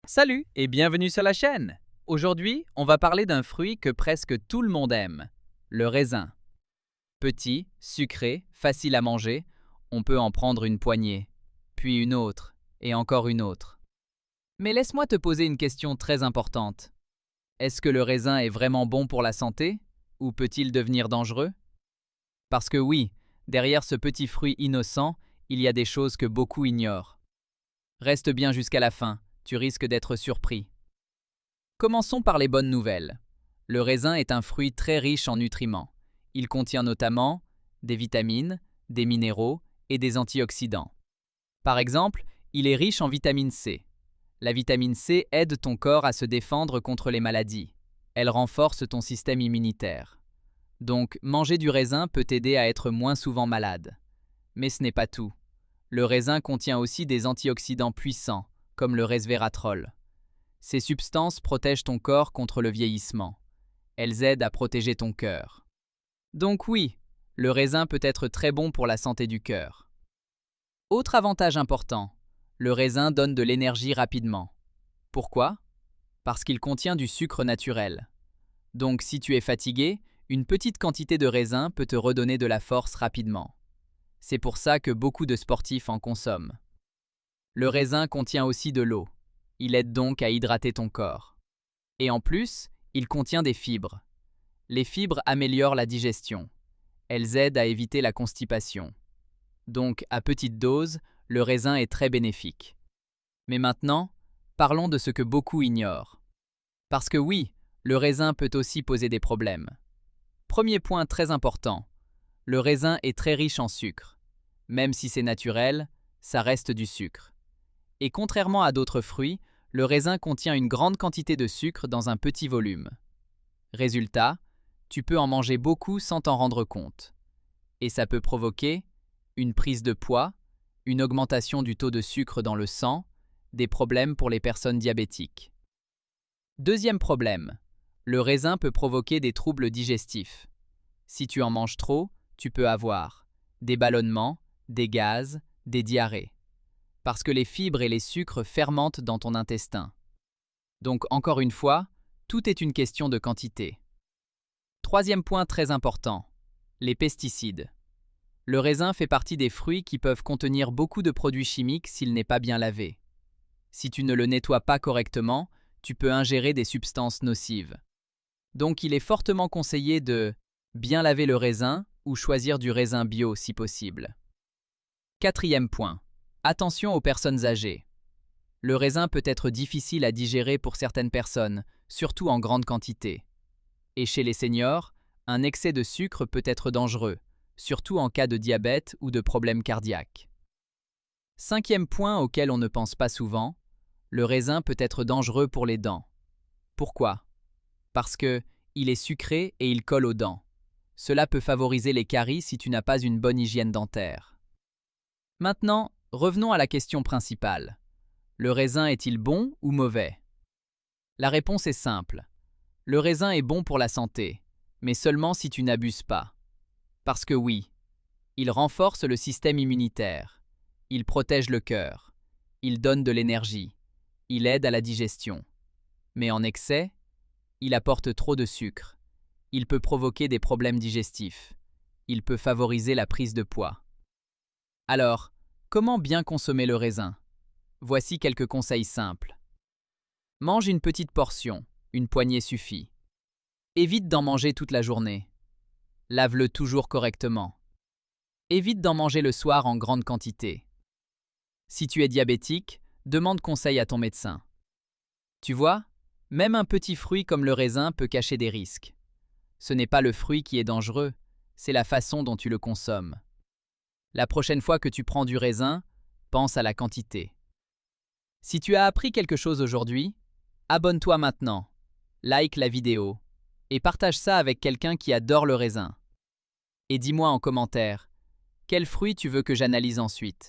Salut et bienvenue sur la chaîne. Aujourd'hui, on va parler d'un fruit que presque tout le monde aime, le raisin. Petit, sucré, facile à manger, on peut en prendre une poignée, puis une autre, et encore une autre. Mais laisse-moi te poser une question très importante. Est-ce que le raisin est vraiment bon pour la santé, ou peut-il devenir dangereux? Parce que oui, derrière ce petit fruit innocent, il y a des choses que beaucoup ignorent. Reste bien jusqu'à la fin, tu risques d'être surpris. Commençons par les bonnes nouvelles. Le raisin est un fruit très riche en nutriments. Il contient notamment des vitamines, des minéraux et des antioxydants. Par exemple, il est riche en vitamine C. La vitamine C aide ton corps à se défendre contre les maladies. Elle renforce ton système immunitaire. Donc, manger du raisin peut t'aider à être moins souvent malade. Mais ce n'est pas tout. Le raisin contient aussi des antioxydants puissants, comme le resveratrol. Ces substances protègent ton corps contre le vieillissement. Elles aident à protéger ton cœur. Donc oui, le raisin peut être très bon pour la santé du cœur. Autre avantage important, le raisin donne de l'énergie rapidement. Pourquoi? Parce qu'il contient du sucre naturel. Donc si tu es fatigué, une petite quantité de raisin peut te redonner de la force rapidement. C'est pour ça que beaucoup de sportifs en consomment. Le raisin contient aussi de l'eau. Il aide donc à hydrater ton corps. Et en plus, il contient des fibres. Les fibres améliorent la digestion. Elles aident à éviter la constipation. Donc, à petite dose, le raisin est très bénéfique. Mais maintenant, parlons de ce que beaucoup ignorent. Parce que oui, le raisin peut aussi poser des problèmes. Premier point très important, le raisin est très riche en sucre. Même si c'est naturel, ça reste du sucre. Et contrairement à d'autres fruits, le raisin contient une grande quantité de sucre dans un petit volume. Résultat, tu peux en manger beaucoup sans t'en rendre compte. Et ça peut provoquer une prise de poids, une augmentation du taux de sucre dans le sang, des problèmes pour les personnes diabétiques. Deuxième problème, le raisin peut provoquer des troubles digestifs. Si tu en manges trop, tu peux avoir des ballonnements, des gaz, des diarrhées. Parce que les fibres et les sucres fermentent dans ton intestin. Donc encore une fois, tout est une question de quantité. Troisième point très important, les pesticides. Le raisin fait partie des fruits qui peuvent contenir beaucoup de produits chimiques s'il n'est pas bien lavé. Si tu ne le nettoies pas correctement, tu peux ingérer des substances nocives. Donc il est fortement conseillé de bien laver le raisin ou choisir du raisin bio si possible. Quatrième point. Attention aux personnes âgées. Le raisin peut être difficile à digérer pour certaines personnes, surtout en grande quantité. Et chez les seniors, un excès de sucre peut être dangereux, surtout en cas de diabète ou de problèmes cardiaques. Cinquième point auquel on ne pense pas souvent, le raisin peut être dangereux pour les dents. Pourquoi? Parce que il est sucré et il colle aux dents. Cela peut favoriser les caries si tu n'as pas une bonne hygiène dentaire. Maintenant, revenons à la question principale. Le raisin est-il bon ou mauvais? La réponse est simple. Le raisin est bon pour la santé, mais seulement si tu n'abuses pas. Parce que oui, il renforce le système immunitaire, il protège le cœur, il donne de l'énergie, il aide à la digestion. Mais en excès, il apporte trop de sucre, il peut provoquer des problèmes digestifs, il peut favoriser la prise de poids. Alors, comment bien consommer le raisin? Voici quelques conseils simples. Mange une petite portion, une poignée suffit. Évite d'en manger toute la journée. Lave-le toujours correctement. Évite d'en manger le soir en grande quantité. Si tu es diabétique, demande conseil à ton médecin. Tu vois, même un petit fruit comme le raisin peut cacher des risques. Ce n'est pas le fruit qui est dangereux, c'est la façon dont tu le consommes. La prochaine fois que tu prends du raisin, pense à la quantité. Si tu as appris quelque chose aujourd'hui, abonne-toi maintenant, like la vidéo et partage ça avec quelqu'un qui adore le raisin. Et dis-moi en commentaire, quel fruit tu veux que j'analyse ensuite?